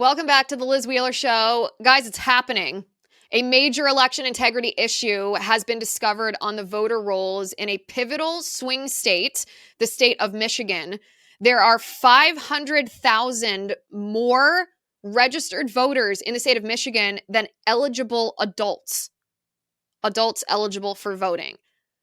Welcome back to the Liz Wheeler Show. Guys, it's happening. A major election integrity issue has been discovered on the voter rolls in a pivotal swing state, the state of Michigan. There are 500,000 more registered voters in the state of Michigan than eligible adults eligible for voting.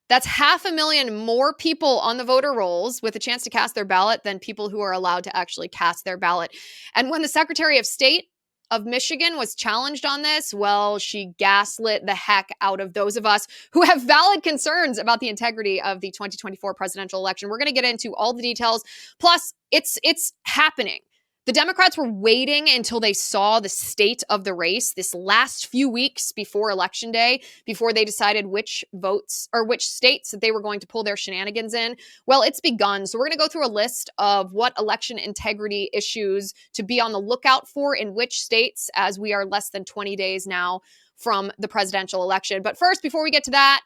That's 500,000 more people on the voter rolls with a chance to cast their ballot than people who are allowed to actually cast their ballot. And when the Secretary of State of Michigan was challenged on this, well, she gaslit the heck out of those of us who have valid concerns about the integrity of the 2024 presidential election. We're going to get into all the details. Plus, it's happening. The Democrats were waiting until they saw the state of the race this last few weeks before Election Day, before they decided which votes or which states that they were going to pull their shenanigans in. Well, it's begun. So we're going to go through a list of what election integrity issues to be on the lookout for in which states, as we are less than 20 days now from the presidential election. But first, before we get to that,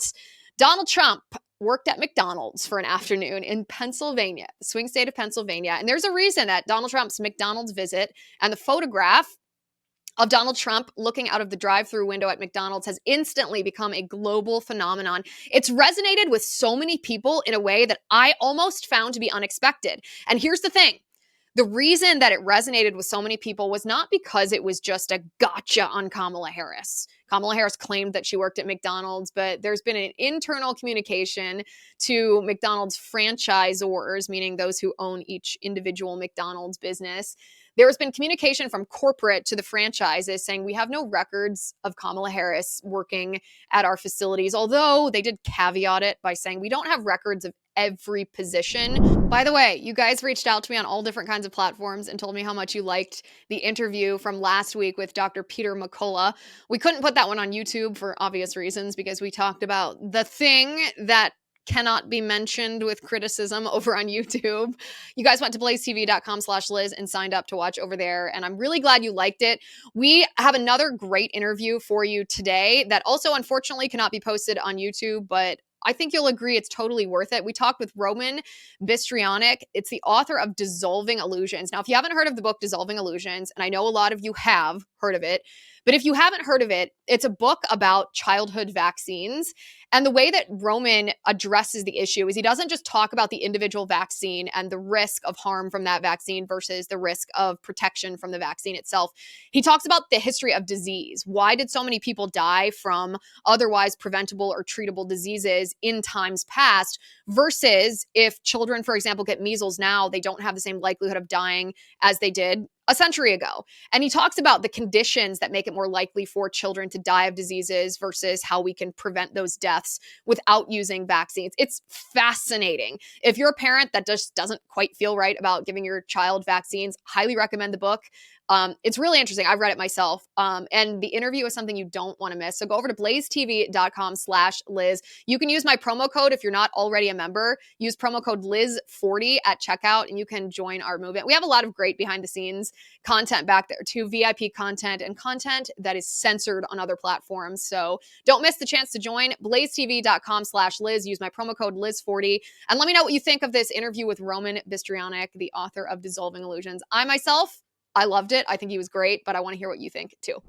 Donald Trump worked at McDonald's for an afternoon in Pennsylvania, the swing state of Pennsylvania. And there's a reason that Donald Trump's McDonald's visit and the photograph of Donald Trump looking out of the drive-through window at McDonald's has instantly become a global phenomenon. It's resonated with so many people in a way that I almost found to be unexpected. And here's the thing. The reason that it resonated with so many people was not because it was just a gotcha on Kamala Harris. Kamala Harris claimed that she worked at McDonald's, but there's been an internal communication to McDonald's franchisors, meaning those who own each individual McDonald's business. There has been communication from corporate to the franchises saying we have no records of Kamala Harris working at our facilities, although they did caveat it by saying we don't have records of every position. By the way, you guys reached out to me on all different kinds of platforms and told me how much you liked the interview from last week with Dr. Peter McCullough. We couldn't put that one on YouTube for obvious reasons because we talked about the thing that cannot be mentioned with criticism over on YouTube. You guys went to blazetv.com/Liz and signed up to watch over there. And I'm really glad you liked it. We have another great interview for you today that also unfortunately cannot be posted on YouTube, but I think you'll agree it's totally worth it. We talked with Roman Bystrianyk. It's the author of Dissolving Illusions. Now, if you haven't heard of the book Dissolving Illusions, and I know a lot of you have heard of it, but if you haven't heard of it, it's a book about childhood vaccines. And the way that Roman addresses the issue is he doesn't just talk about the individual vaccine and the risk of harm from that vaccine versus the risk of protection from the vaccine itself. He talks about the history of disease. Why did so many people die from otherwise preventable or treatable diseases in times past versus if children, for example, get measles now, they don't have the same likelihood of dying as they did a century ago. And he talks about the conditions that make it more likely for children to die of diseases versus how we can prevent those deaths without using vaccines. It's fascinating. If you're a parent that just doesn't quite feel right about giving your child vaccines, highly recommend the book. It's really interesting. I've read it myself. And the interview is something you don't want to miss. So go over to blazetv.com/Liz. You can use my promo code if you're not already a member. Use promo code Liz40 at checkout and you can join our movement. We have a lot of great behind the scenes content back there too, VIP content and content that is censored on other platforms. So don't miss the chance to join blazetv.com/Liz. Use my promo code Liz40 and let me know what you think of this interview with Roman Bystrianyk, the author of Dissolving Illusions. I loved it. I think he was great, but I want to hear what you think too.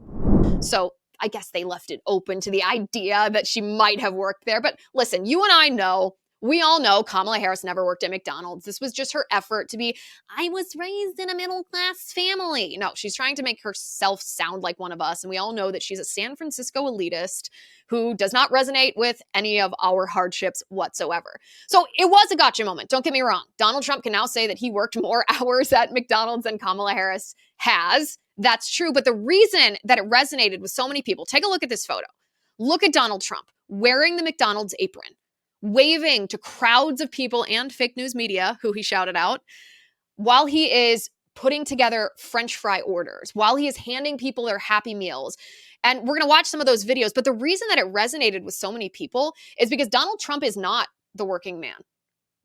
So I guess they left it open to the idea that she might have worked there. But listen, you and I know, we all know Kamala Harris never worked at McDonald's. This was just her effort to be, I was raised in a middle-class family. No, she's trying to make herself sound like one of us. And we all know that she's a San Francisco elitist who does not resonate with any of our hardships whatsoever. So it was a gotcha moment. Don't get me wrong. Donald Trump can now say that he worked more hours at McDonald's than Kamala Harris has. That's true. But the reason that it resonated with so many people, take a look at this photo. Look at Donald Trump wearing the McDonald's apron, waving to crowds of people and fake news media who he shouted out while he is putting together French fry orders, while he is handing people their Happy Meals. And we're going to watch some of those videos. But the reason that it resonated with so many people is because Donald Trump is not the working man.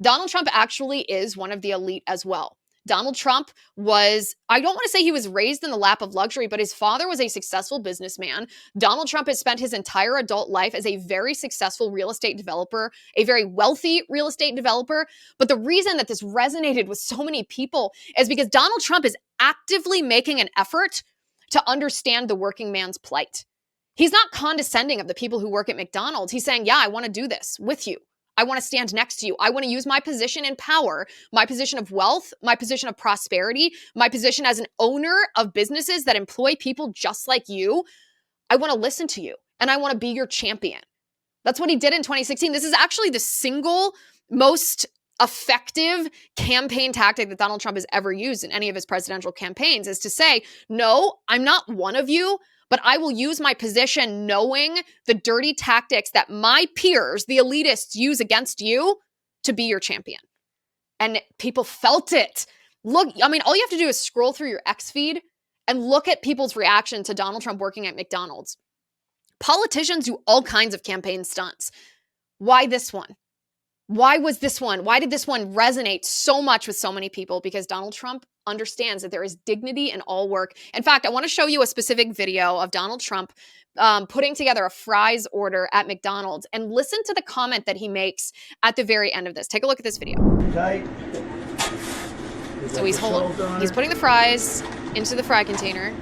Donald Trump actually is one of the elite as well. Donald Trump was, I don't want to say he was raised in the lap of luxury, but his father was a successful businessman. Donald Trump has spent his entire adult life as a very successful real estate developer, a very wealthy real estate developer. But the reason that this resonated with so many people is because Donald Trump is actively making an effort to understand the working man's plight. He's not condescending of the people who work at McDonald's. He's saying, yeah, I want to do this with you. I want to stand next to you. I want to use my position in power, my position of wealth, my position of prosperity, my position as an owner of businesses that employ people just like you. I want to listen to you and I want to be your champion. That's what he did in 2016. This is actually the single most effective campaign tactic that Donald Trump has ever used in any of his presidential campaigns, is to say, no, I'm not one of you, but I will use my position knowing the dirty tactics that my peers, the elitists, use against you to be your champion. And people felt it. Look, I mean, all you have to do is scroll through your X feed and look at people's reaction to Donald Trump working at McDonald's. Politicians do all kinds of campaign stunts. Why this one? Why was this one? Why did this one resonate so much with so many people? Because Donald Trump understands that there is dignity in all work. In fact, I want to show you a specific video of Donald Trump putting together a fries order at McDonald's, and listen to the comment that he makes at the very end of this. Take a look at this video. Tight. So he's putting the fries into the fry container.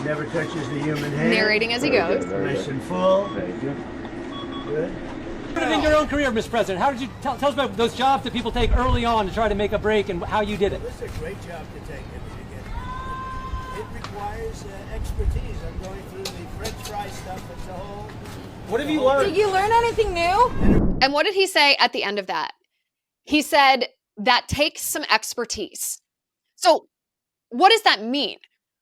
Never touches the human hand. Narrating as he goes. Nice and full. Good. In your own career, Mr. President, how did you tell us about those jobs that people take early on to try to make a break and how you did it? This is a great job to take. It requires expertise. I'm going through the French fry stuff. It's a whole. What have you learned? Did you learn anything new? And what did he say at the end of that? He said that takes some expertise. So what does that mean?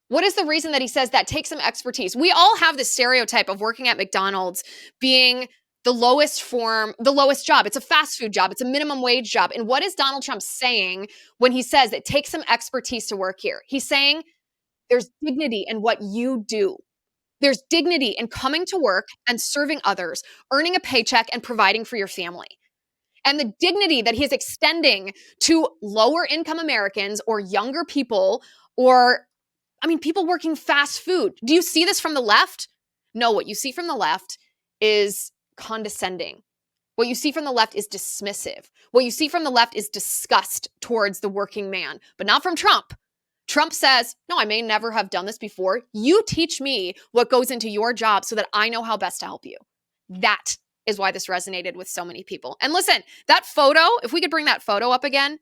What is the reason that he says that takes some expertise? We all have this stereotype of working at McDonald's being the lowest form, the lowest job. It's a fast food job. It's a minimum wage job. And what is Donald Trump saying when he says it takes some expertise to work here? He's saying there's dignity in what you do. There's dignity in coming to work and serving others, earning a paycheck and providing for your family. And the dignity that he is extending to lower income Americans or younger people, or, I mean, people working fast food. Do you see this from the left? No, what you see from the left is condescending. What you see from the left is dismissive. What you see from the left is disgust towards the working man, but not from Trump. Trump says, no, I may never have done this before. You teach me what goes into your job so that I know how best to help you. That is why this resonated with so many people. And listen, that photo, if we could bring that photo up again,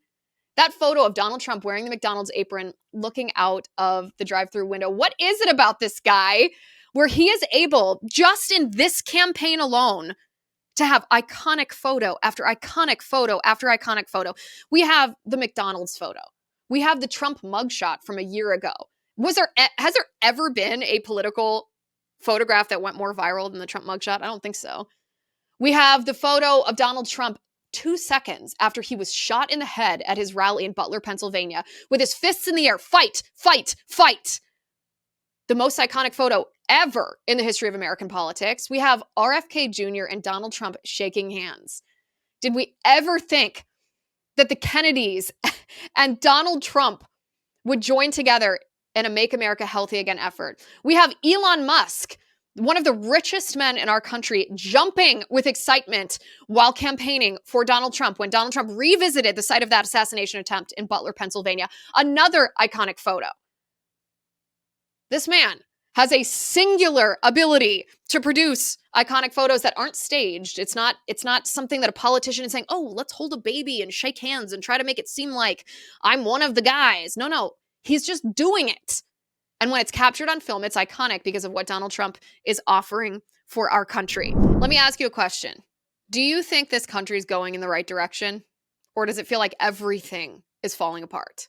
that photo of Donald Trump wearing the McDonald's apron, looking out of the drive-through window. What is it about this guy where he is able, just in this campaign alone, to have iconic photo after iconic photo after iconic photo? We have the McDonald's photo. We have the Trump mugshot from a year ago. Has there ever been a political photograph that went more viral than the Trump mugshot? I don't think so. We have the photo of Donald Trump 2 seconds after he was shot in the head at his rally in Butler, Pennsylvania, with his fists in the air. Fight, fight, fight. The most iconic photo ever in the history of American politics. We have RFK Jr. and Donald Trump shaking hands. Did we ever think that the Kennedys and Donald Trump would join together in a Make America Healthy Again effort? We have Elon Musk, one of the richest men in our country, jumping with excitement while campaigning for Donald Trump when Donald Trump revisited the site of that assassination attempt in Butler, Pennsylvania. Another iconic photo. This man has a singular ability to produce iconic photos that aren't staged. It's not something that a politician is saying, oh, let's hold a baby and shake hands and try to make it seem like I'm one of the guys. No, he's just doing it. And when it's captured on film, it's iconic because of what Donald Trump is offering for our country. Let me ask you a question. Do you think this country is going in the right direction? Or does it feel like everything is falling apart?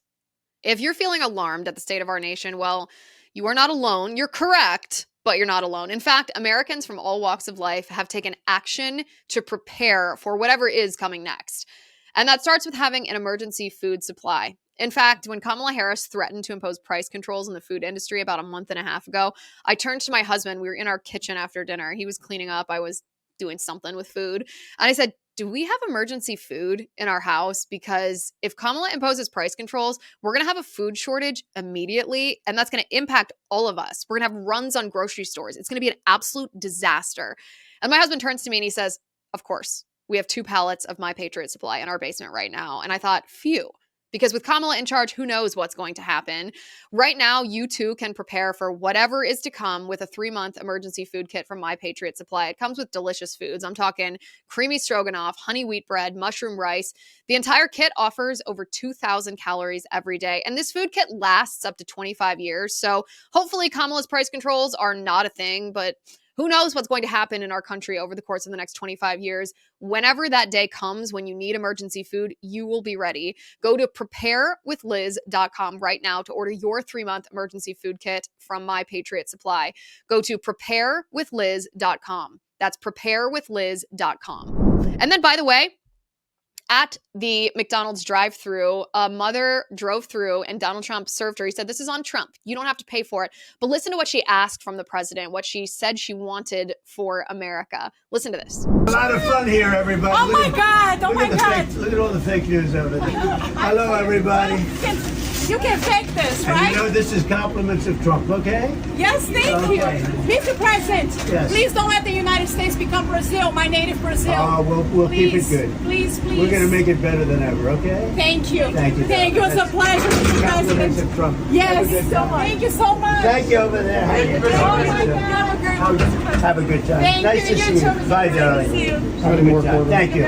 If you're feeling alarmed at the state of our nation, well, you are not alone. You're correct, but you're not alone. In fact, Americans from all walks of life have taken action to prepare for whatever is coming next. And that starts with having an emergency food supply. In fact, when Kamala Harris threatened to impose price controls in the food industry about a month and a half ago, I turned to my husband. We were in our kitchen after dinner. He was cleaning up. I was doing something with food. And I said, do we have emergency food in our house? Because if Kamala imposes price controls, we're going to have a food shortage immediately, and that's going to impact all of us. We're going to have runs on grocery stores. It's going to be an absolute disaster. And my husband turns to me and he says, of course, we have 2 pallets of My Patriot Supply in our basement right now. And I thought, phew, Because with Kamala in charge, who knows what's going to happen. Right now, you too can prepare for whatever is to come with a 3-month emergency food kit from My Patriot Supply. It comes with delicious foods. I'm talking creamy stroganoff, honey wheat bread, mushroom rice. The entire kit offers over 2,000 calories every day. And this food kit lasts up to 25 years. So hopefully Kamala's price controls are not a thing, but who knows what's going to happen in our country over the course of the next 25 years. Whenever that day comes when you need emergency food, you will be ready. Go to preparewithliz.com right now to order your 3-month emergency food kit from My Patriot Supply. Go to preparewithliz.com. That's preparewithliz.com. And then, by the way, at the McDonald's drive-thru, a mother drove through and Donald Trump served her. He said, "This is on Trump. You don't have to pay for it." But listen to what she asked from the president, what she said she wanted for America. Listen to this. A lot of fun here, everybody. Oh my God! Oh my God! Look at all the fake news over there. Hello, everybody. You can fake this, And right? you know this is compliments of Trump, okay? Yes, thank Okay. you. Mr. President, Yes. please don't let the United States become Brazil, my native Brazil. We'll keep it Please, good. Please, please. We're going to make it better than ever, okay? Thank you. Thank you. Thank you. It's a pleasure, Mr. Compliments President. of Trump. Yes. Have a good time. Thank you so much. Thank you over there. Thank you. Oh my God. Have a great one. Have a good time. Thank Nice you. to You see too, you. Mr. Bye, President. darling. See you. Have a good time. Thank you.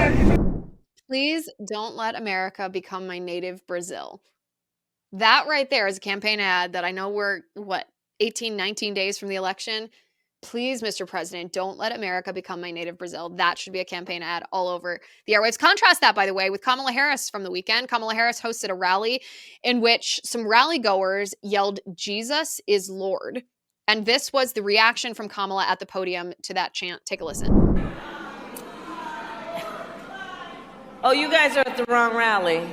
Please don't let America become my native Brazil. That right there is a campaign ad that I know we're, 18, 19 days from the election. Please, Mr. President, don't let America become my native Brazil. That should be a campaign ad all over the airwaves. Contrast that, by the way, with Kamala Harris from the weekend. Kamala Harris hosted a rally in which some rally goers yelled, "Jesus is Lord." And this was the reaction from Kamala at the podium to that chant. Take a listen. Oh, you guys are at the wrong rally.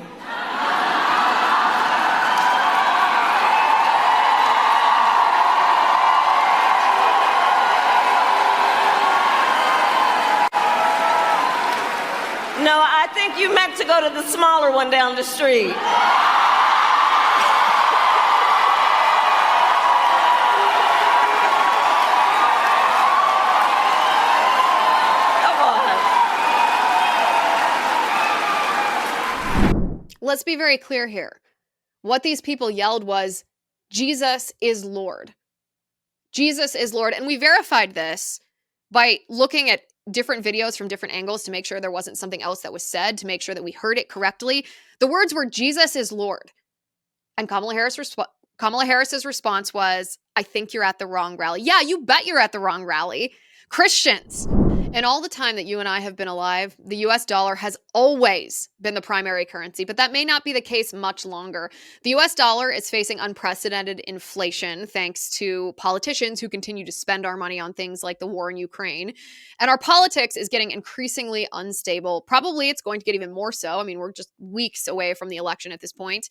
No, I think you meant to go to the smaller one down the street. Come on. Let's be very clear here. What these people yelled was, "Jesus is Lord." Jesus is Lord. And we verified this by looking at different videos from different angles to make sure there wasn't something else that was said, to make sure that we heard it correctly. The words were, "Jesus is Lord." And Kamala Harris's response was, "I think you're at the wrong rally." Yeah, you bet you're at the wrong rally. Christians. In all the time that you and I have been alive, the US dollar has always been the primary currency, but that may not be the case much longer. The US dollar is facing unprecedented inflation thanks to politicians who continue to spend our money on things like the war in Ukraine. And our politics is getting increasingly unstable. Probably it's going to get even more so. I mean, we're just weeks away from the election at this point.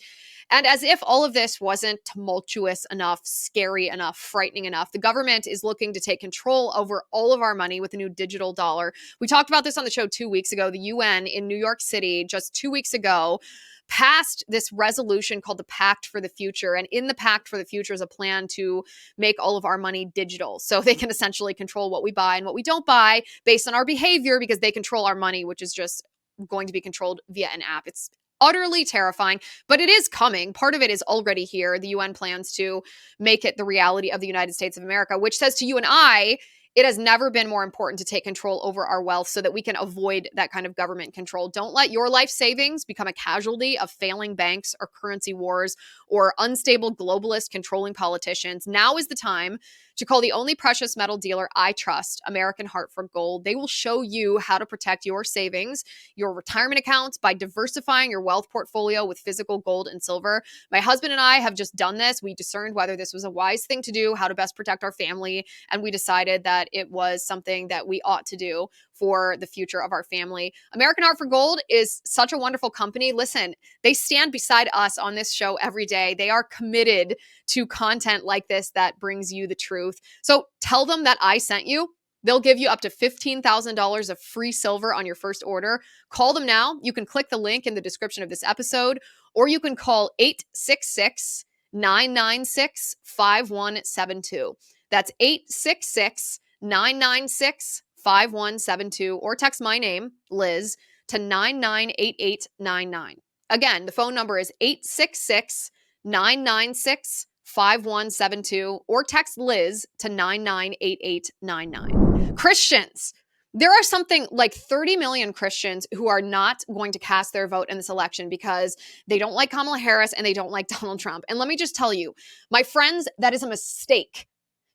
And as if all of this wasn't tumultuous enough, scary enough, frightening enough, the government is looking to take control over all of our money with a new digital dollar. We talked about this on the show 2 weeks ago. The UN in New York City just 2 weeks ago passed this resolution called the Pact for the Future. And in the Pact for the Future is a plan to make all of our money digital. So they can essentially control what we buy and what we don't buy based on our behavior, because they control our money, which is just going to be controlled via an app. It's utterly terrifying, but it is coming. Part of it is already here. The UN plans to make it the reality of the United States of America, which says to you and I, it has never been more important to take control over our wealth so that we can avoid that kind of government control. Don't let your life savings become a casualty of failing banks or currency wars or unstable globalist controlling politicians. Now is the time to call the only precious metal dealer I trust, American Hartford Gold. They will show you how to protect your savings, your retirement accounts, by diversifying your wealth portfolio with physical gold and silver. My husband and I have just done this. We discerned whether this was a wise thing to do, how to best protect our family, and we decided that it was something that we ought to do for the future of our family. American Hartford Gold is such a wonderful company. Listen, they stand beside us on this show every day. They are committed to content like this that brings you the truth. So tell them that I sent you. They'll give you up to $15,000 of free silver on your first order. Call them now. You can click the link in the description of this episode, or you can call 866-996-5172. That's 866-996-5172, or text my name, Liz, to 998899. Again, the phone number is 866-996-5172 or text Liz to 998899. Christians. There are something like 30 million Christians who are not going to cast their vote in this election because they don't like Kamala Harris and they don't like Donald Trump. And let me just tell you, my friends, that is a mistake.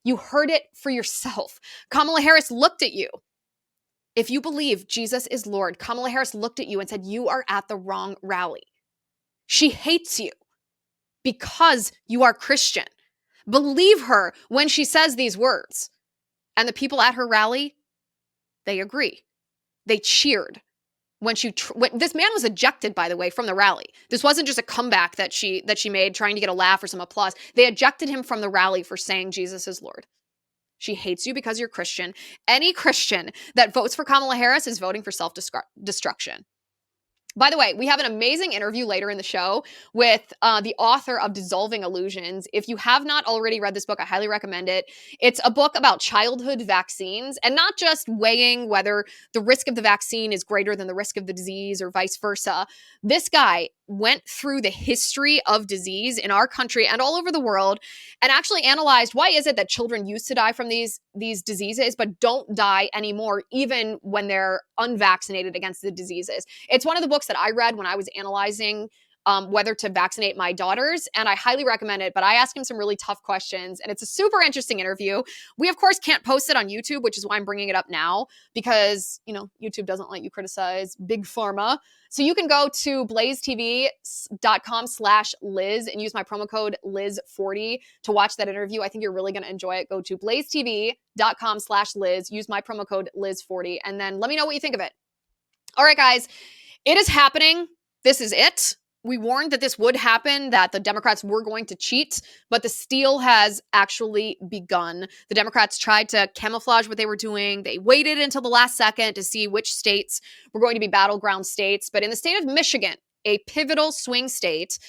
You heard it for yourself. Kamala Harris looked at you. If you believe Jesus is Lord, Kamala Harris looked at you and said, you are at the wrong rally. She hates you because you are Christian. Believe her when she says these words. And the people at her rally, they agree. They cheered when this man was ejected, by the way, from the rally. This wasn't just a comeback that she made trying to get a laugh or some applause. They ejected him from the rally for saying Jesus is Lord. She hates you because you're Christian. Any Christian that votes for Kamala Harris is voting for self-destruction. By the way, we have an amazing interview later in the show with the author of Dissolving Illusions. If you have not already read this book, I highly recommend it. It's a book about childhood vaccines and not just weighing whether the risk of the vaccine is greater than the risk of the disease or vice versa. This guy went through the history of disease in our country and all over the world and actually analyzed why is it that children used to die from these diseases but don't die anymore even when they're unvaccinated against the diseases. It's one of the books that I read when I was analyzing whether to vaccinate my daughters, and I highly recommend it, but I asked him some really tough questions, and it's a super interesting interview. We, of course, can't post it on YouTube, which is why I'm bringing it up now, because, YouTube doesn't let you criticize Big Pharma. So you can go to blazetv.com/Liz and use my promo code Liz40 to watch that interview. I think you're really going to enjoy it. Go to blazetv.com/Liz, use my promo code Liz40, and then let me know what you think of it. All right, guys, it is happening. This is it. We warned that this would happen, that the Democrats were going to cheat, but the steal has actually begun. The Democrats tried to camouflage what they were doing. They waited until the last second to see which states were going to be battleground states. But in the state of Michigan, a pivotal swing state,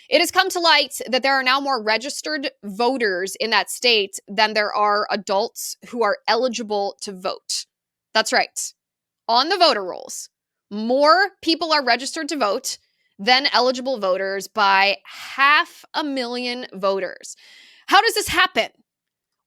it has come to light that there are now more registered voters in that state than there are adults who are eligible to vote. That's right. On the voter rolls, more people are registered to vote than eligible voters by 500,000 voters. How does this happen?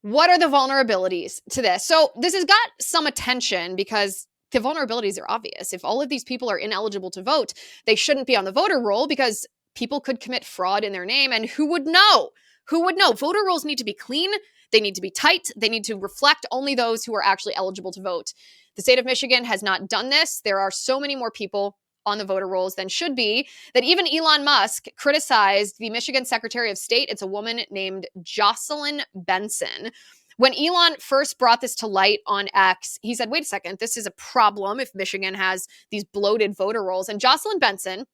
What are the vulnerabilities to this? So this has got some attention because the vulnerabilities are obvious. If all of these people are ineligible to vote, they shouldn't be on the voter roll because people could commit fraud in their name, and who would know? Who would know? Voter rolls need to be clean. They need to be tight. They need to reflect only those who are actually eligible to vote. The state of Michigan has not done this. There are so many more people on the voter rolls than should be, that even Elon Musk criticized the Michigan Secretary of State. It's a woman named Jocelyn Benson. When Elon first brought this to light on X, he said, wait a second, this is a problem if Michigan has these bloated voter rolls. And Jocelyn Benson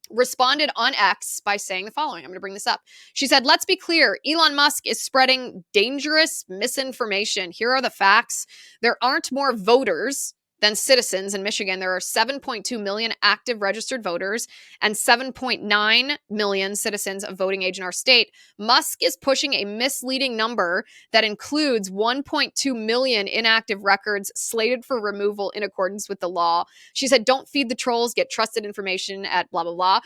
responded on X by saying the following. I'm going to bring this up. She said, let's be clear. Elon Musk is spreading dangerous misinformation. Here are the facts. There aren't more voters than citizens in Michigan. There are 7.2 million active registered voters and 7.9 million citizens of voting age in our state. Musk is pushing a misleading number that includes 1.2 million inactive records slated for removal in accordance with the law. She said, don't feed the trolls, get trusted information at blah, blah, blah.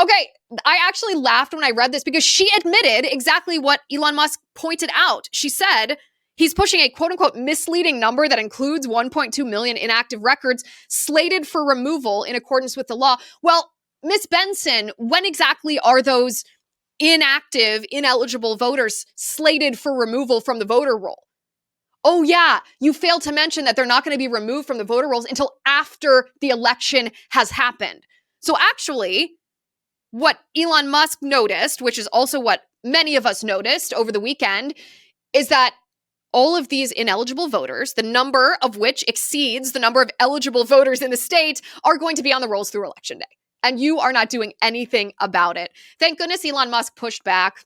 Okay, I actually laughed when I read this because she admitted exactly what Elon Musk pointed out. She said, he's pushing a quote-unquote misleading number that includes 1.2 million inactive records slated for removal in accordance with the law. Well, Ms. Benson, when exactly are those inactive, ineligible voters slated for removal from the voter roll? Oh yeah, you failed to mention that they're not going to be removed from the voter rolls until after the election has happened. So actually, what Elon Musk noticed, which is also what many of us noticed over the weekend, is that all of these ineligible voters, the number of which exceeds the number of eligible voters in the state, are going to be on the rolls through Election Day. And you are not doing anything about it. Thank goodness Elon Musk pushed back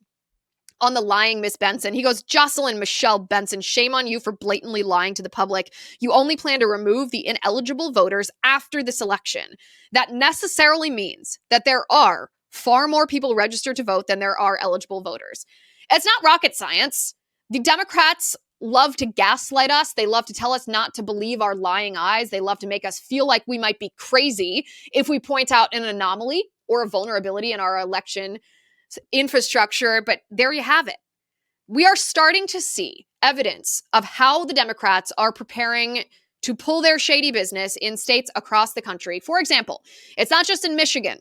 on the lying Miss Benson. He goes, Jocelyn Michelle Benson, shame on you for blatantly lying to the public. You only plan to remove the ineligible voters after this election. That necessarily means that there are far more people registered to vote than there are eligible voters. It's not rocket science. The Democrats love to gaslight us. They love to tell us not to believe our lying eyes. They love to make us feel like we might be crazy if we point out an anomaly or a vulnerability in our election infrastructure, but there you have it. We are starting to see evidence of how the Democrats are preparing to pull their shady business in states across the country. For example, it's not just in Michigan.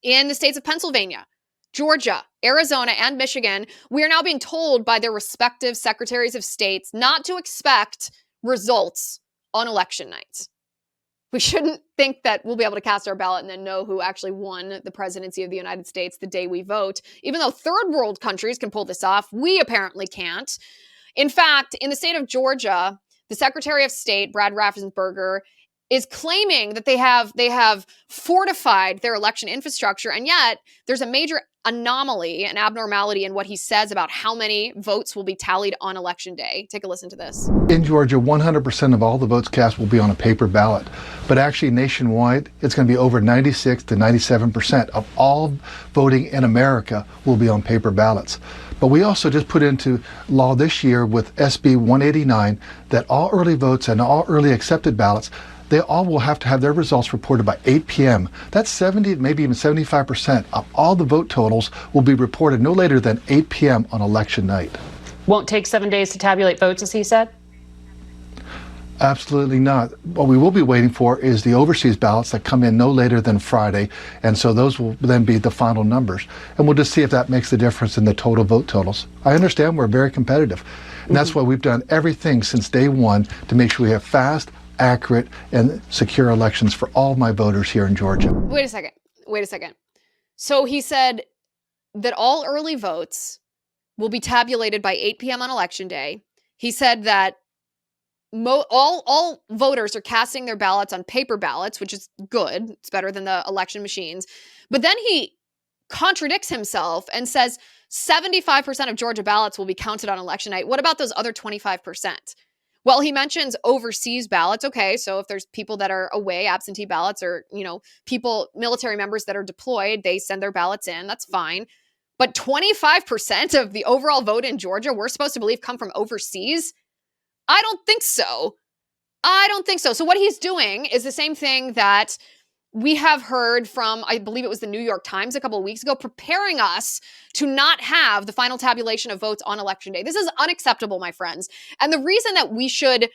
In the states of Pennsylvania, Georgia, Arizona, and Michigan, we are now being told by their respective secretaries of states not to expect results on election night. We shouldn't think that we'll be able to cast our ballot and then know who actually won the presidency of the United States the day we vote. Even though third world countries can pull this off, we apparently can't. In fact, in the state of Georgia, the Secretary of State, Brad Raffensperger, is claiming that they have fortified their election infrastructure, and yet there's a major anomaly, an abnormality in what he says about how many votes will be tallied on election day. Take a listen to this. In Georgia, 100% of all the votes cast will be on a paper ballot, but actually nationwide, it's going to be over 96 to 97% of all voting in America will be on paper ballots. But we also just put into law this year with SB 189 that all early votes and all early accepted ballots, they all will have to have their results reported by 8 p.m. That's 70, maybe even 75% of all the vote totals will be reported no later than 8 p.m. on election night. Won't take 7 days to tabulate votes, as he said? Absolutely not. What we will be waiting for is the overseas ballots that come in no later than Friday, and so those will then be the final numbers. And we'll just see if that makes the difference in the total vote totals. I understand we're very competitive, and that's why we've done everything since day one to make sure we have fast, accurate, and secure elections for all my voters here in Georgia. Wait a second. So he said that all early votes will be tabulated by 8 p.m. on election day. He said that all voters are casting their ballots on paper ballots, which is good. It's better than the election machines. But then he contradicts himself and says 75% of Georgia ballots will be counted on election night. What about those other 25%? Well, he mentions overseas ballots. Okay, so if there's people that are away, absentee ballots, or, military members that are deployed, they send their ballots in. That's fine. But 25% of the overall vote in Georgia, we're supposed to believe, come from overseas? I don't think so. So what he's doing is the same thing that we have heard from, I believe it was the New York Times a couple of weeks ago, preparing us to not have the final tabulation of votes on election day. This is unacceptable, my friends. And the reason that we should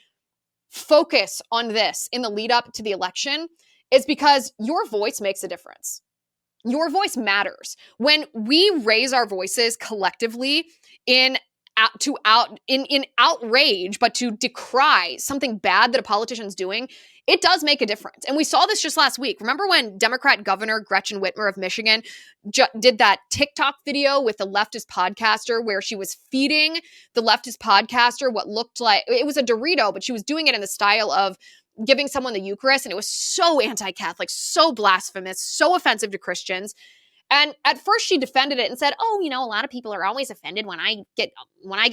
focus on this in the lead up to the election is because your voice makes a difference. Your voice matters. When we raise our voices collectively in outrage, but to decry something bad that a politician's doing, it does make a difference. And we saw this just last week. Remember when Democrat Governor Gretchen Whitmer of Michigan did that TikTok video with the leftist podcaster where she was feeding the leftist podcaster what looked like, it was a Dorito, but she was doing it in the style of giving someone the Eucharist. And it was so anti-Catholic, so blasphemous, so offensive to Christians. And at first she defended it and said, a lot of people are always offended when I get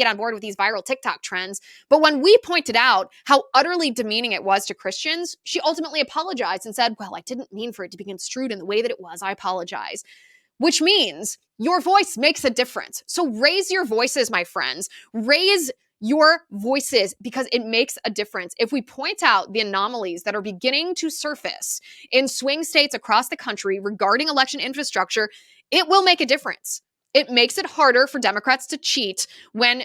on board with these viral TikTok trends. But when we pointed out how utterly demeaning it was to Christians, she ultimately apologized and said, well, I didn't mean for it to be construed in the way that it was. I apologize. Which means your voice makes a difference. So raise your voices, my friends. Raise your voices, because it makes a difference. If we point out the anomalies that are beginning to surface in swing states across the country regarding election infrastructure, it will make a difference. It makes it harder for Democrats to cheat when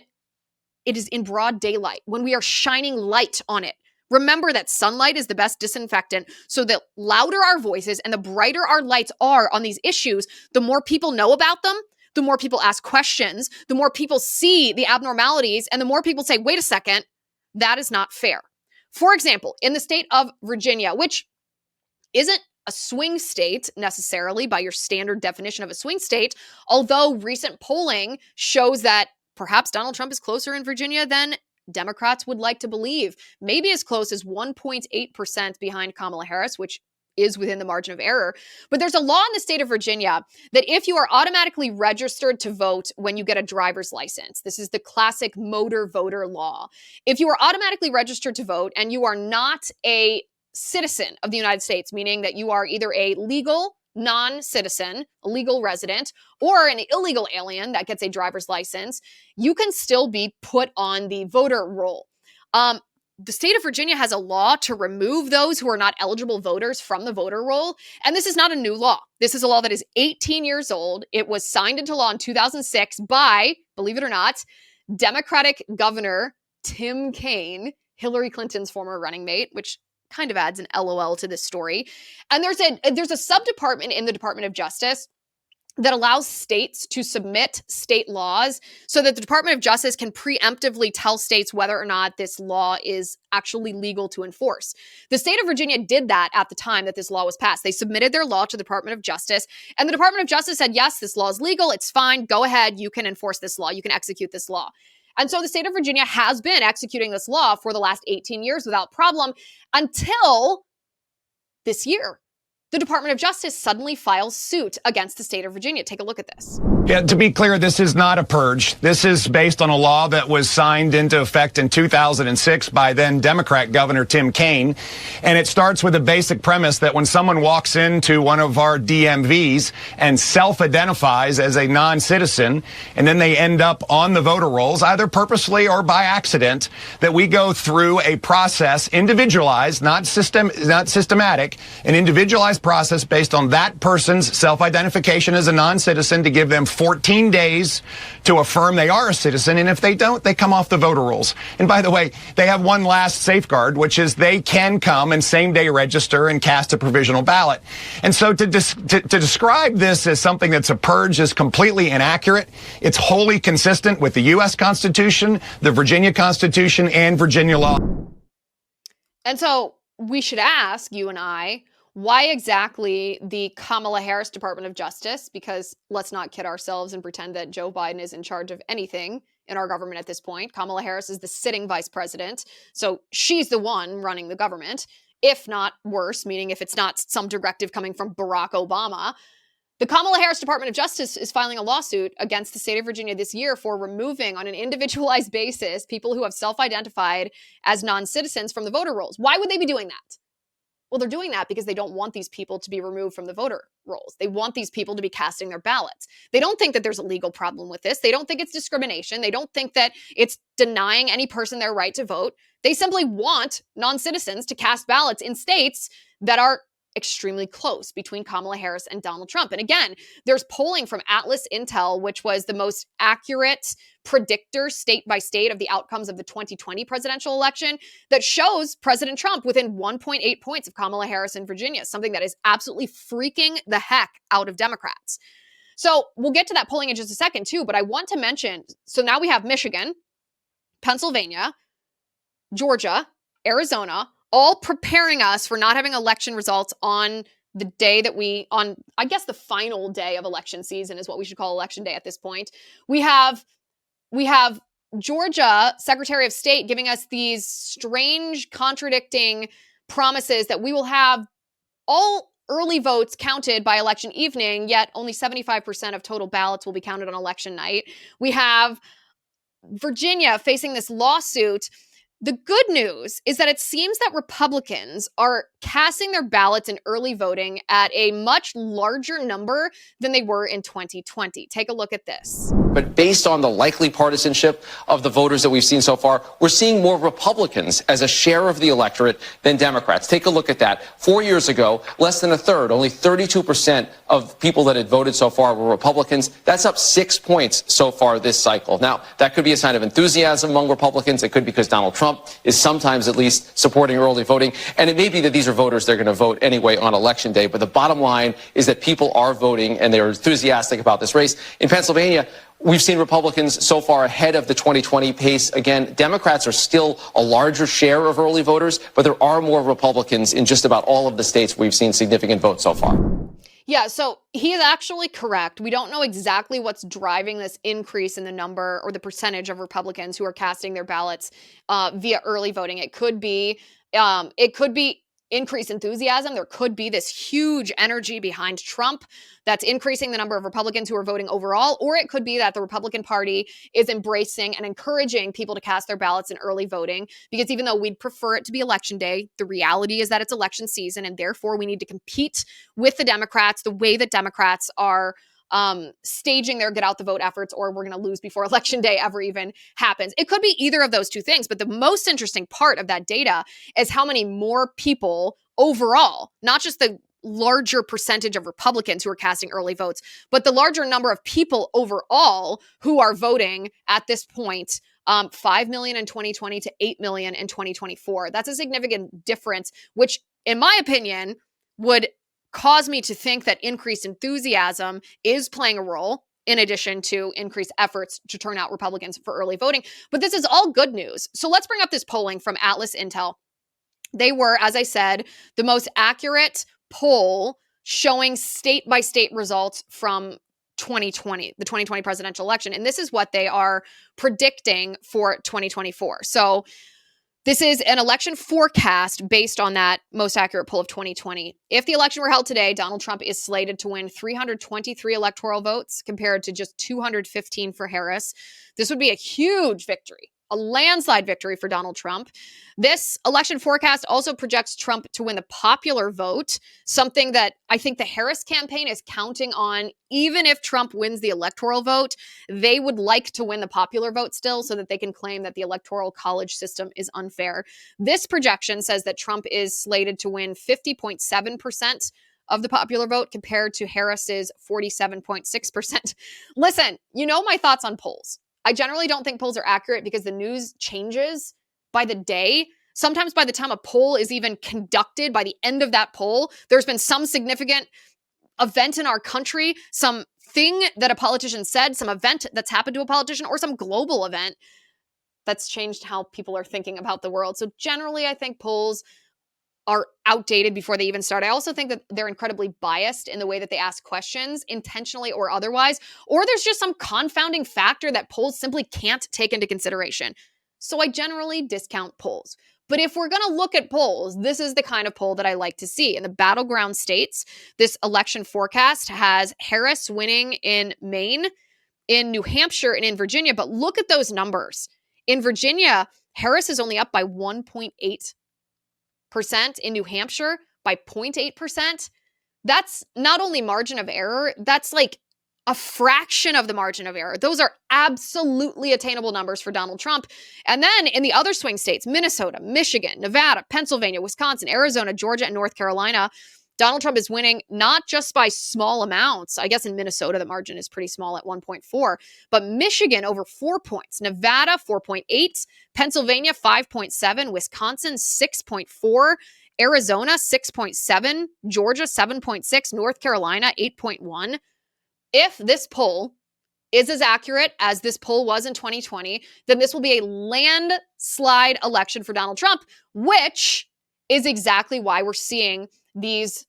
it is in broad daylight, when we are shining light on it. Remember that sunlight is the best disinfectant, so the louder our voices and the brighter our lights are on these issues, the more people know about them, the more people ask questions, the more people see the abnormalities, and the more people say, wait a second, that is not fair. For example, in the state of Virginia, which isn't a swing state necessarily by your standard definition of a swing state, although recent polling shows that perhaps Donald Trump is closer in Virginia than Democrats would like to believe, maybe as close as 1.8% behind Kamala Harris, which is within the margin of error. But there's a law in the state of Virginia that if you are automatically registered to vote when you get a driver's license, this is the classic motor voter law. If you are automatically registered to vote and you are not a citizen of the United States, meaning that you are either a legal non-citizen, a legal resident, or an illegal alien that gets a driver's license, you can still be put on the voter roll. the state of Virginia has a law to remove those who are not eligible voters from the voter roll. And this is not a new law. This is a law that is 18 years old. It was signed into law in 2006 by, believe it or not, Democratic Governor Tim Kaine, Hillary Clinton's former running mate, which kind of adds an LOL to this story. And there's a sub-department in the Department of Justice that allows states to submit state laws so that the Department of Justice can preemptively tell states whether or not this law is actually legal to enforce. The state of Virginia did that at the time that this law was passed. They submitted their law to the Department of Justice, and the Department of Justice said, yes, this law is legal, it's fine, go ahead, you can enforce this law, you can execute this law. And so the state of Virginia has been executing this law for the last 18 years without problem until this year. The Department of Justice suddenly files suit against the state of Virginia. Take a look at this. Yeah, to be clear, this is not a purge. This is based on a law that was signed into effect in 2006 by then Democrat Governor Tim Kaine. And it starts with a basic premise that when someone walks into one of our DMVs and self-identifies as a non-citizen, and then they end up on the voter rolls, either purposely or by accident, that we go through a process, individualized, not systematic, an individualized process based on that person's self-identification as a non-citizen to give them 14 days to affirm they are a citizen, and if they don't, they come off the voter rolls. And by the way, they have one last safeguard, which is they can come and same-day register and cast a provisional ballot. And so to describe this as something that's a purge is completely inaccurate. It's wholly consistent with the U.S. Constitution, the Virginia Constitution, and Virginia law. And so we should ask, you and I, why exactly the Kamala Harris Department of Justice, because let's not kid ourselves and pretend that Joe Biden is in charge of anything in our government at this point. Kamala Harris is the sitting vice president, so she's the one running the government, if not worse, meaning if it's not some directive coming from Barack Obama. The Kamala Harris Department of Justice is filing a lawsuit against the state of Virginia this year for removing, on an individualized basis, people who have self-identified as non-citizens from the voter rolls. Why would they be doing that? Well, they're doing that because they don't want these people to be removed from the voter rolls. They want these people to be casting their ballots. They don't think that there's a legal problem with this. They don't think it's discrimination. They don't think that it's denying any person their right to vote. They simply want non-citizens to cast ballots in states that are extremely close between Kamala Harris and Donald Trump. And again, there's polling from Atlas Intel, which was the most accurate predictor state by state of the outcomes of the 2020 presidential election, that shows President Trump within 1.8 points of Kamala Harris in Virginia, something that is absolutely freaking the heck out of Democrats. So we'll get to that polling in just a second too, but I want to mention, so now we have Michigan, Pennsylvania, Georgia, Arizona, all preparing us for not having election results on the day that I guess the final day of election season is what we should call election day at this point. We have Georgia Secretary of State giving us these strange, contradicting promises that we will have all early votes counted by election evening, yet only 75% of total ballots will be counted on election night. We have Virginia facing this lawsuit. The good news is that it seems that Republicans are casting their ballots in early voting at a much larger number than they were in 2020. Take a look at this. But based on the likely partisanship of the voters that we've seen so far, we're seeing more Republicans as a share of the electorate than Democrats. Take a look at that. 4 years ago, less than a third, only 32% of people that had voted so far were Republicans. That's up 6 points so far this cycle. Now, that could be a sign of enthusiasm among Republicans. It could be because Donald Trump is sometimes at least supporting early voting. And it may be that these are voters they're going to vote anyway on election day. But the bottom line is that people are voting and they're enthusiastic about this race. In Pennsylvania, we've seen Republicans so far ahead of the 2020 pace. Again, Democrats are still a larger share of early voters, but there are more Republicans in just about all of the states where we've seen significant votes so far. Yeah, so he is actually correct. We don't know exactly what's driving this increase in the number or the percentage of Republicans who are casting their ballots via early voting. It could be increased enthusiasm. There could be this huge energy behind Trump that's increasing the number of Republicans who are voting overall, or it could be that the Republican Party is embracing and encouraging people to cast their ballots in early voting, because even though we'd prefer it to be election day, the reality is that it's election season, and therefore we need to compete with the Democrats the way that Democrats are staging their get out the vote efforts, or we're going to lose before election day ever even happens. It could be either of those two things. But the most interesting part of that data is how many more people overall, not just the larger percentage of Republicans who are casting early votes, but the larger number of people overall who are voting at this point, 5 million in 2020 to 8 million in 2024. That's a significant difference, which in my opinion would cause me to think that increased enthusiasm is playing a role in addition to increased efforts to turn out Republicans for early voting. But this is all good news. So let's bring up this polling from Atlas Intel. They were, as I said, the most accurate poll showing state-by-state results from 2020, the 2020 presidential election. And this is what they are predicting for 2024. So this is an election forecast based on that most accurate poll of 2020. If the election were held today, Donald Trump is slated to win 323 electoral votes compared to just 215 for Harris. This would be a huge victory, a landslide victory for Donald Trump. This election forecast also projects Trump to win the popular vote, something that I think the Harris campaign is counting on. Even if Trump wins the electoral vote, they would like to win the popular vote still so that they can claim that the electoral college system is unfair. This projection says that Trump is slated to win 50.7% of the popular vote compared to Harris's 47.6%. Listen, you know my thoughts on polls. I generally don't think polls are accurate because the news changes by the day. Sometimes by the time a poll is even conducted, by the end of that poll, there's been some significant event in our country, some thing that a politician said, some event that's happened to a politician, or some global event that's changed how people are thinking about the world. So generally, I think polls are outdated before they even start. I also think that they're incredibly biased in the way that they ask questions, intentionally or otherwise, or there's just some confounding factor that polls simply can't take into consideration. So I generally discount polls. But if we're going to look at polls, this is the kind of poll that I like to see. In the battleground states, this election forecast has Harris winning in Maine, in New Hampshire, and in Virginia. But look at those numbers. In Virginia, Harris is only up by 1.8%. In New Hampshire by 0.8%. That's not only margin of error, that's like a fraction of the margin of error. Those are absolutely attainable numbers for Donald Trump. And then in the other swing states, Minnesota, Michigan, Nevada, Pennsylvania, Wisconsin, Arizona, Georgia, and North Carolina, Donald Trump is winning not just by small amounts. I guess in Minnesota, the margin is pretty small at 1.4, but Michigan over 4 points, Nevada 4.8, Pennsylvania 5.7, Wisconsin 6.4, Arizona 6.7, Georgia 7.6, North Carolina 8.1. If this poll is as accurate as this poll was in 2020, then this will be a landslide election for Donald Trump, which is exactly why we're seeing these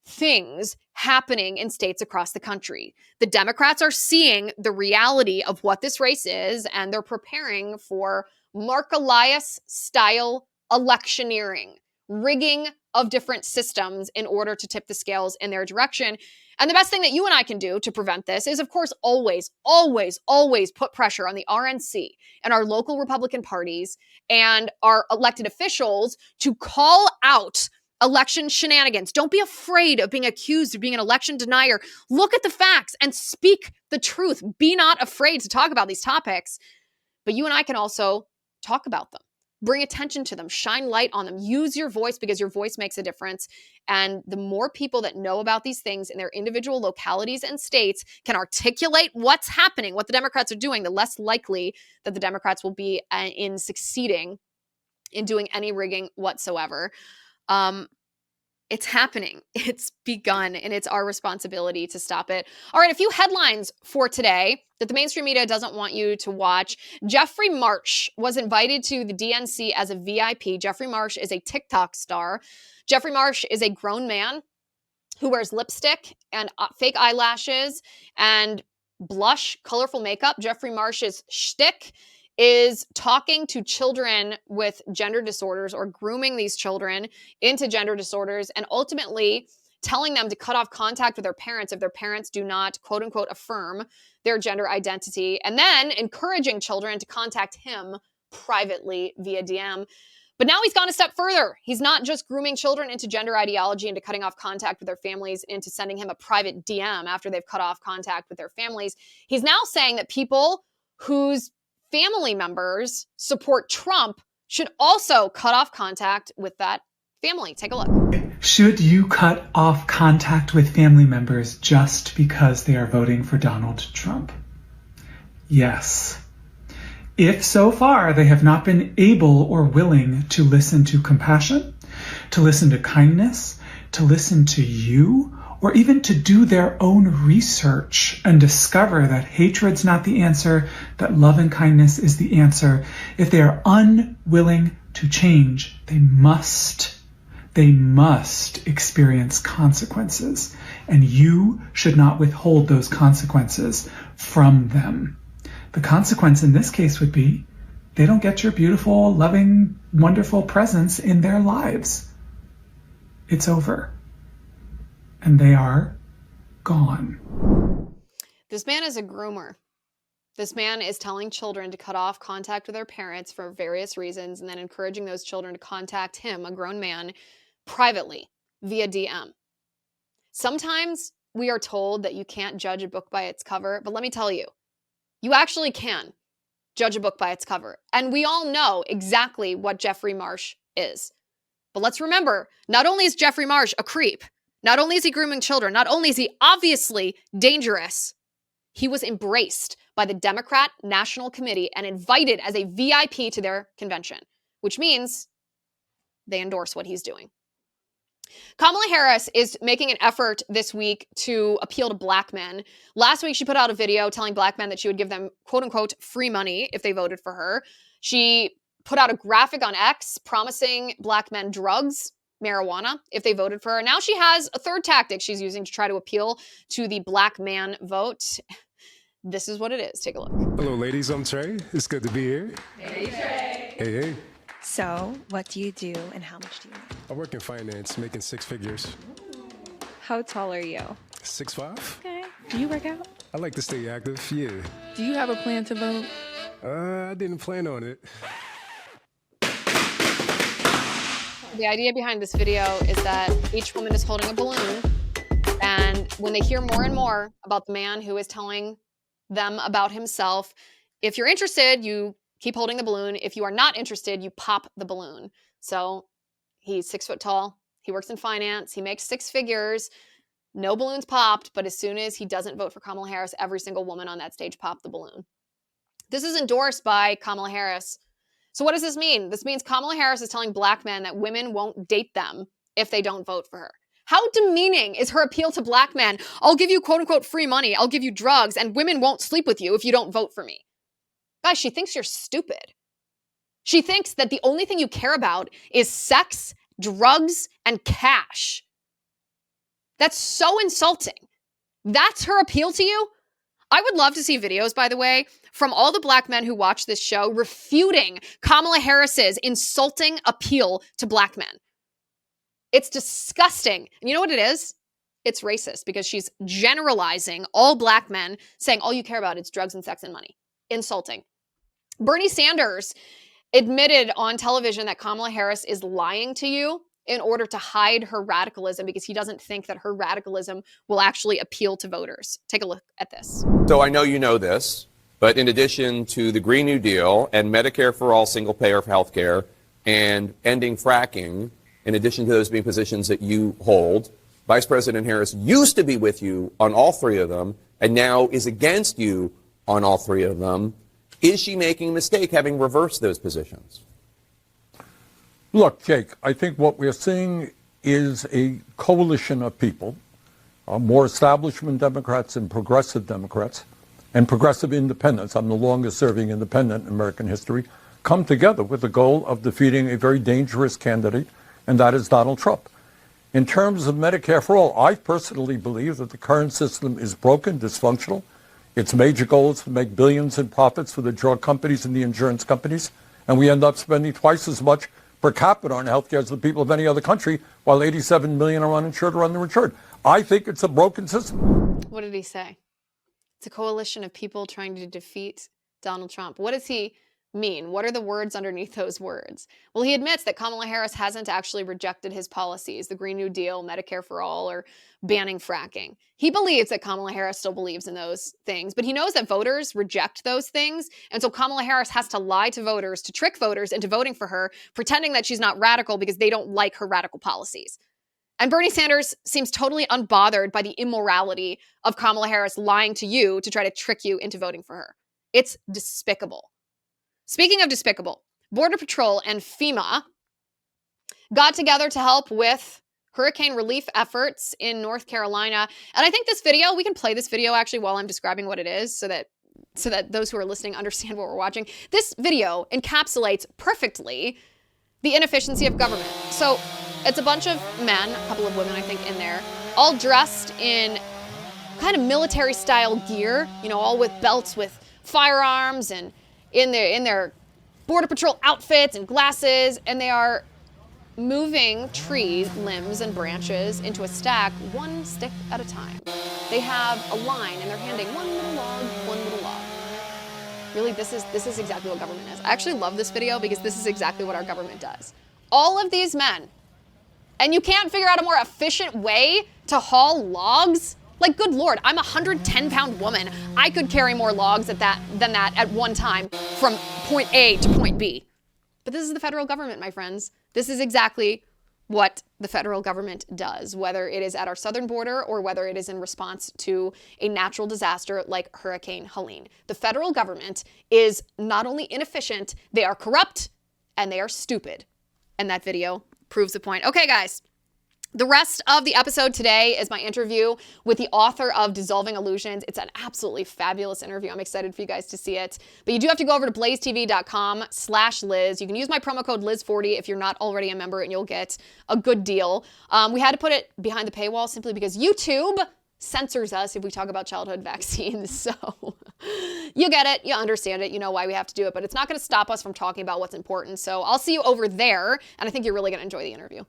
things happening in states across the country. The Democrats are seeing the reality of what this race is, and they're preparing for Mark Elias style electioneering, rigging of different systems in order to tip the scales in their direction. And the best thing that you and I can do to prevent this is, of course, always put pressure on the RNC and our local Republican parties and our elected officials to call out election shenanigans. Don't be afraid of being accused of being an election denier. Look at the facts and speak the truth. Be not afraid to talk about these topics. But you and I can also talk about them. Bring attention to them, shine light on them, use your voice because your voice makes a difference. And the more people that know about these things in their individual localities and states can articulate what's happening, what the Democrats are doing, the less likely that the Democrats will be in succeeding in doing any rigging whatsoever. It's happening. It's begun, and it's our responsibility to stop it. All right, a few headlines for today that the mainstream media doesn't want you to watch. Jeffrey Marsh was invited to the DNC as a VIP. Jeffrey Marsh is a TikTok star. Jeffrey Marsh is a grown man who wears lipstick and fake eyelashes and blush, colorful makeup. Jeffrey Marsh's shtick is talking to children with gender disorders or grooming these children into gender disorders and ultimately telling them to cut off contact with their parents if their parents do not, quote unquote, affirm their gender identity, and then encouraging children to contact him privately via DM. But now he's gone a step further. He's not just grooming children into gender ideology, into cutting off contact with their families, into sending him a private DM after they've cut off contact with their families. He's now saying that people whose family members support Trump should also cut off contact with that family. Take a look. Should you cut off contact with family members just because they are voting for Donald Trump? Yes. If so far they have not been able or willing to listen to compassion, to listen to kindness, to listen to you, or even to do their own research and discover that hatred's not the answer, that love and kindness is the answer, if they are unwilling to change, they must experience consequences. And you should not withhold those consequences from them. The consequence in this case would be they don't get your beautiful, loving, wonderful presence in their lives. It's over. And they are gone. This man is a groomer. This man is telling children to cut off contact with their parents for various reasons and then encouraging those children to contact him, a grown man, privately via DM. Sometimes we are told that you can't judge a book by its cover, but let me tell you, you actually can judge a book by its cover. And we all know exactly what Jeffrey Marsh is. But let's remember, not only is Jeffrey Marsh a creep, not only is he grooming children, not only is he obviously dangerous, he was embraced by the Democrat National Committee and invited as a VIP to their convention, which means they endorse what he's doing. Kamala Harris is making an effort this week to appeal to black men. Last week, she put out a video telling black men that she would give them, quote unquote, free money if they voted for her. She put out a graphic on X promising black men drugs, marijuana, if they voted for her. Now she has a third tactic she's using to try to appeal to the black man vote. This is what it is. Take a look. Hello, ladies. I'm Trey. It's good to be here. Hey, Trey. Hey, hey. So, what do you do and how much do you make? I work in finance, making six figures. How tall are you? 6'5". Okay. Do you work out? I like to stay active, yeah. Do you have a plan to vote? I didn't plan on it. The idea behind this video is that each woman is holding a balloon, and when they hear more and more about the man who is telling them about himself, if you're interested, you keep holding the balloon. If you are not interested, you pop the balloon. So he's 6 foot tall. He works in finance. He makes six figures. No balloons popped, but as soon as he doesn't vote for Kamala Harris, every single woman on that stage popped the balloon. This is endorsed by Kamala Harris. So what does this mean? This means Kamala Harris is telling black men that women won't date them if they don't vote for her. How demeaning is her appeal to black men? I'll give you quote unquote free money. I'll give you drugs, and women won't sleep with you if you don't vote for me. Guys, she thinks you're stupid. She thinks that the only thing you care about is sex, drugs, and cash. That's so insulting. That's her appeal to you? I would love to see videos, by the way, from all the black men who watch this show refuting Kamala Harris's insulting appeal to black men. It's disgusting. And you know what it is? It's racist because she's generalizing all black men, saying all you care about is drugs and sex and money. Insulting. Bernie Sanders admitted on television that Kamala Harris is lying to you in order to hide her radicalism because he doesn't think that her radicalism will actually appeal to voters. Take a look at this. So I know you know this, but in addition to the Green New Deal and Medicare for all, single payer for health care, and ending fracking, in addition to those being positions that you hold, Vice President Harris used to be with you on all three of them and now is against you on all three of them. Is she making a mistake having reversed those positions? Look, Jake, I think what we're seeing is a coalition of people, more establishment Democrats and progressive Democrats, and progressive independents, I'm the longest serving independent in American history, come together with the goal of defeating a very dangerous candidate, and that is Donald Trump. In terms of Medicare for all, I personally believe that the current system is broken, dysfunctional. Its major goal is to make billions in profits for the drug companies and the insurance companies, and we end up spending twice as much per capita on health care as the people of any other country, while 87 million are uninsured or underinsured. I think it's a broken system. What did he say? It's a coalition of people trying to defeat Donald Trump. What is he mean? What are the words underneath those words? Well, he admits that Kamala Harris hasn't actually rejected his policies, the Green New Deal, Medicare for all, or banning fracking. He believes that Kamala Harris still believes in those things, but he knows that voters reject those things. And so Kamala Harris has to lie to voters to trick voters into voting for her, pretending that she's not radical because they don't like her radical policies. And Bernie Sanders seems totally unbothered by the immorality of Kamala Harris lying to you to try to trick you into voting for her. It's despicable. Speaking of despicable, Border Patrol and FEMA got together to help with hurricane relief efforts in North Carolina. And I think this video, we can play this video actually while I'm describing what it is so that those who are listening understand what we're watching. This video encapsulates perfectly the inefficiency of government. So it's a bunch of men, a couple of women, I think, in there, all dressed in kind of military style gear, you know, all with belts with firearms and in their Border Patrol outfits and glasses, and they are moving tree limbs and branches into a stack, one stick at a time. They have a line and they're handing one little log. Really, this is exactly what government is. I actually love this video because this is exactly what our government does. All of these men, and you can't figure out a more efficient way to haul logs? Like, good Lord, I'm a 110-pound woman. I could carry more logs than that at one time from point A to point B. But this is the federal government, my friends. This is exactly what the federal government does, whether it is at our southern border or whether it is in response to a natural disaster like Hurricane Helene. The federal government is not only inefficient, they are corrupt and they are stupid. And that video proves the point. Okay, guys. The rest of the episode today is my interview with the author of Dissolving Illusions. It's an absolutely fabulous interview. I'm excited for you guys to see it. But you do have to go over to blazetv.com/Liz. You can use my promo code Liz40 if you're not already a member, and you'll get a good deal. We had to put it behind the paywall simply because YouTube censors us if we talk about childhood vaccines. So you get it, you understand it, you know why we have to do it, but it's not going to stop us from talking about what's important. So I'll see you over there, and I think you're really going to enjoy the interview.